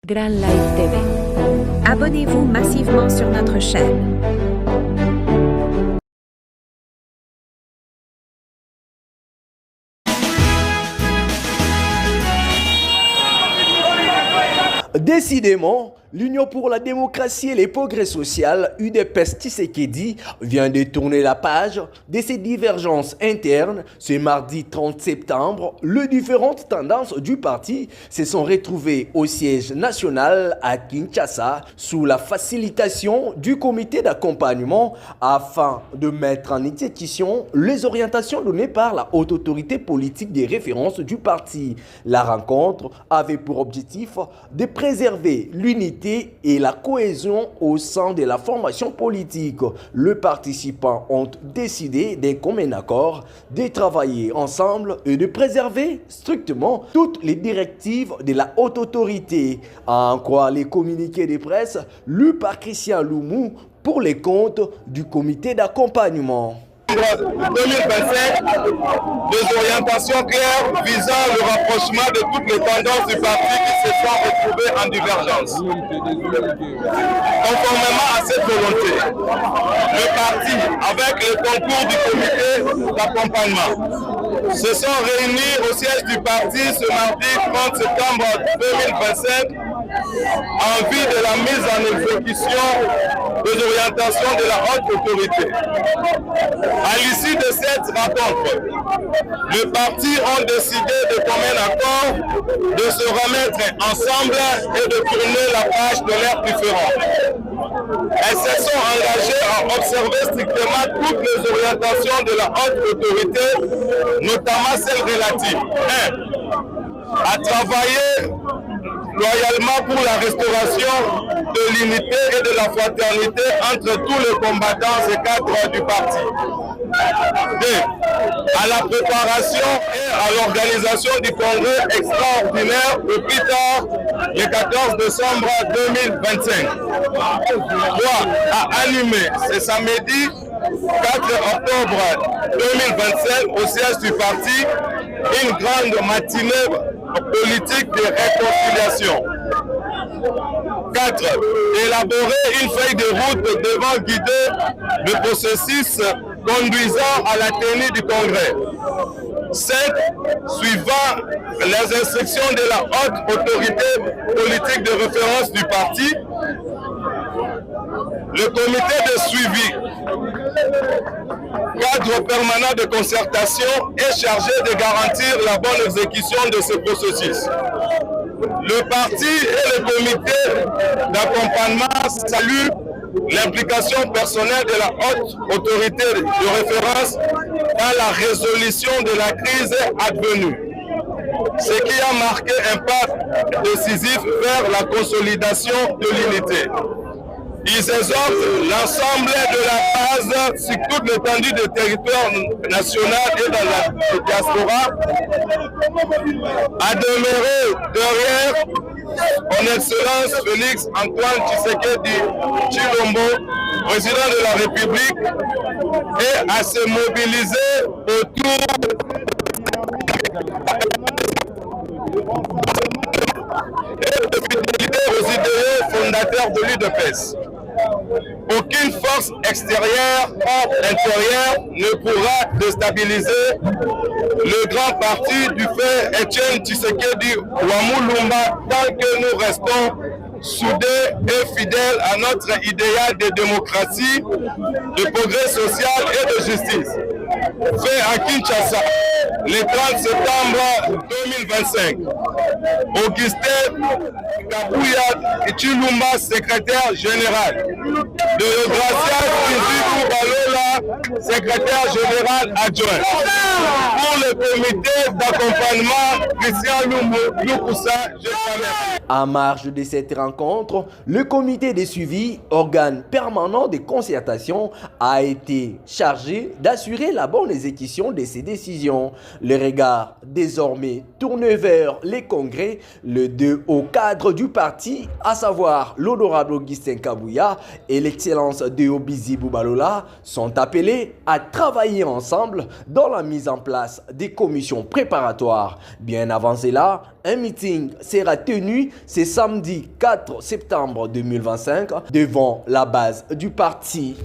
Grand Live TV. Abonnez-vous massivement sur notre chaîne. Décidément, l'Union pour la démocratie et les progrès sociaux, UDPS Tshisekedi, vient de tourner la page de ses divergences internes. Ce mardi 30 septembre, les différentes tendances du parti se sont retrouvées au siège national à Kinshasa sous la facilitation du comité d'accompagnement afin de mettre en exécution les orientations données par la haute autorité politique des références du parti. La rencontre avait pour objectif de préserver l'unité et la cohésion au sein de la formation politique. Les participants ont décidé d'un commun accord de travailler ensemble et de préserver strictement toutes les directives de la haute autorité. À en croire les communiqués de presse lus par Christian Loumou pour les comptes du comité d'accompagnement. 2025, des orientations claires visant le rapprochement de toutes les tendances du parti qui se sont retrouvées en divergence. Conformément à cette volonté, le parti, avec le concours du comité d'accompagnement, se sont réunis au siège du parti ce mardi 30 septembre 2025 en vue de la mise en exécution des orientations de la haute autorité. À l'issue de cette rencontre, les partis ont décidé de commun accord de se remettre ensemble et de tourner la page de leurs différends. Elles se sont engagées à observer strictement toutes les orientations de la haute autorité, notamment celles relatives 1. À travailler loyalement pour la restauration de l'unité et de la fraternité entre tous les combattants et cadres du parti. 2. À la préparation et à l'organisation du congrès extraordinaire au plus tard le 14 décembre 2025. 3. À animer ce samedi 4 octobre 2025 au siège du parti une grande matinée politique de réconciliation. 4. Élaborer une feuille de route devant guider le processus conduisant à la tenue du congrès. 5. Suivant les instructions de la haute autorité politique de référence du parti, le comité de suivi, cadre permanent de concertation, est chargé de garantir la bonne exécution de ce processus. Le parti et le comité d'accompagnement saluent l'implication personnelle de la haute autorité de référence dans la résolution de la crise advenue, ce qui a marqué un pas décisif vers la consolidation de l'unité. Ils exhortent l'ensemble de la base sur toute l'étendue du territoire national et dans la diaspora à demeurer derrière son Excellence Félix Antoine Tshisekedi Tshilombo, président de la République, et à se mobiliser autour de fidélité aux idéaux fondateurs de l'UDPS. Aucune force extérieure ou intérieure ne pourra déstabiliser le grand parti du fait Etienne Tshisekedi Wamulumba tant que nous restons soudés et fidèles à notre idéal de démocratie, de progrès social et de justice. Fait à Kinshasa le 30 septembre 2025. Augustin Kabuya Tshilumba, secrétaire général. De Gracia Kizibou Balola, secrétaire général adjoint. Pour le comité d'accompagnement, Christian Loukoussa, je remercie. En marge de cette rencontre, le comité de suivi, organe permanent de concertation, a été chargé d'assurer la bonne exécution de ces décisions. Le regard désormais tourné vers les congrès, les deux hauts cadres du parti, à savoir l'honorable Augustin Kabuya et l'excellence de Obizi Boubalola, sont appelés à travailler ensemble dans la mise en place des commissions préparatoires. Bien avant cela, Un meeting sera tenu ce samedi 4 septembre 2025 devant la base du parti.